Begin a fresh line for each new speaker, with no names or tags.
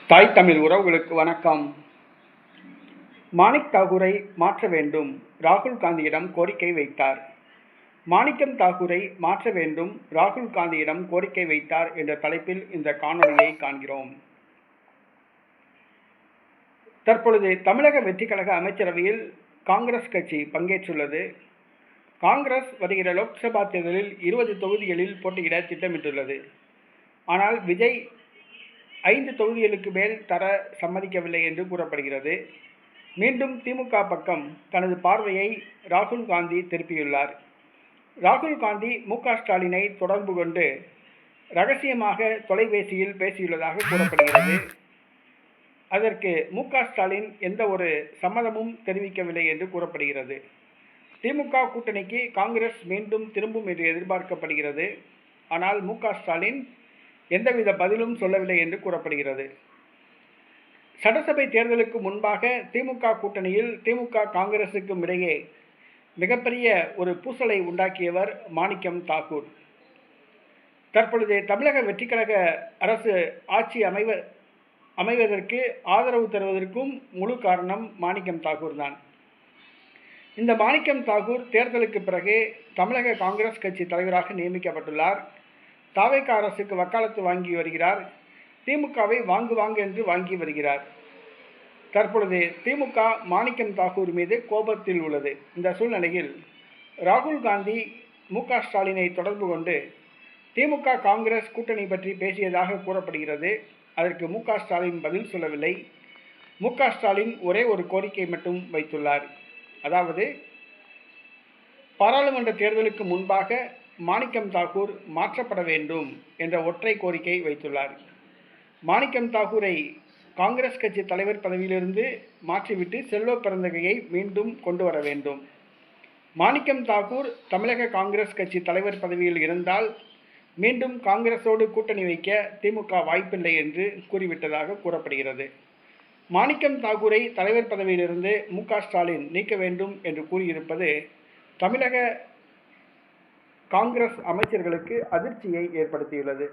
தாய் தமிழ் உறவுகளுக்கு வணக்கம். மாணிக் தாகூரை மாற்ற வேண்டும், ராகுல் காந்தியிடம் கோரிக்கை வைத்தார். மாணிக்கம் தாகூரை மாற்ற வேண்டும், ராகுல் காந்தியிடம் கோரிக்கை வைத்தார் என்ற தலைப்பில் இந்த காணொலியை காண்கிறோம். தற்பொழுது தமிழக வெற்றி கழக அமைச்சரவையில் காங்கிரஸ் கட்சி பங்கேற்றுள்ளது. காங்கிரஸ் வருகிற லோக்சபா தேர்தலில் 20 தொகுதிகளில் போட்டியிட திட்டமிட்டுள்ளது. ஆனால் விஜய் 5 தொகுதிகளுக்கு மேல் தர சம்மதிக்கவில்லை என்று கூறப்படுகிறது. மீண்டும் திமுக பக்கம் தனது பார்வையை ராகுல் காந்தி திருப்பியுள்ளார். ராகுல் காந்தி மு.க. ஸ்டாலினை தொடர்பு கொண்டு ரகசியமாக தொலைபேசியில் பேசியுள்ளதாக கூறப்படுகிறது. அதற்கு மு.க. ஸ்டாலின் எந்த ஒரு சம்மதமும் தெரிவிக்கவில்லை என்று கூறப்படுகிறது. திமுக கூட்டணிக்கு காங்கிரஸ் மீண்டும் திரும்பும் என்று எதிர்பார்க்கப்படுகிறது. ஆனால் மு.க. ஸ்டாலின் எந்தவித பதிலும் சொல்லவில்லை என்று கூறப்படுகிறது. சட்டசபை தேர்தலுக்கு முன்பாக திமுக கூட்டணியில் திமுக காங்கிரசுக்கும் இடையே மிகப்பெரிய ஒரு பூசலை உண்டாக்கியவர் மாணிக்கம் தாகூர். தற்பொழுது தமிழக வெற்றி கழக அரசு ஆட்சி அமைவதற்கு ஆதரவு தருவதற்கும் முழு காரணம் மாணிக்கம் தாகூர் தான். இந்த மாணிக்கம் தாகூர் தேர்தலுக்கு பிறகு தமிழக காங்கிரஸ் கட்சி தலைவராக நியமிக்கப்பட்டுள்ளார். தாவேகா அரசுக்கு வக்காலத்து வாங்கி வருகிறார். திமுகவை வாங்கு என்று வாங்கி வருகிறார். தற்பொழுது திமுக மாணிக்கம் தாகூர் மீது கோபத்தில் உள்ளது. இந்த சூழ்நிலையில் ராகுல் காந்தி மு.க. ஸ்டாலினை தொடர்பு கொண்டு திமுக காங்கிரஸ் கூட்டணி பற்றி பேசியதாக கூறப்படுகிறது. அதற்கு மு.க. ஸ்டாலின் பதில் சொல்லவில்லை. மு.க. ஸ்டாலின் ஒரே ஒரு கோரிக்கை மட்டும் வைத்துள்ளார். அதாவது, பாராளுமன்ற தேர்தலுக்கு முன்பாக மாணிக்கம் தாகூர் மாற்றப்பட வேண்டும் என்ற ஒற்றை கோரிக்கை வைத்துள்ளார். மாணிக்கம் தாகூரை காங்கிரஸ் கட்சி தலைவர் பதவியிலிருந்து மாற்றிவிட்டு செல்வ பிறந்தகையை மீண்டும் கொண்டு வர வேண்டும். மாணிக்கம் தாகூர் தமிழக காங்கிரஸ் கட்சி தலைவர் பதவியில் இருந்தால் மீண்டும் காங்கிரஸோடு கூட்டணி வைக்க திமுக வாய்ப்பில்லை என்று கூறிவிட்டதாக கூறப்படுகிறது. மாணிக்கம் தாகூரை தலைவர் பதவியிலிருந்து மு.க. ஸ்டாலின் நீக்க வேண்டும் என்று கூறியிருப்பது தமிழக காங்கிரஸ் அமைச்சர்களுக்கு அதிர்ச்சியை ஏற்படுத்தியுள்ளது.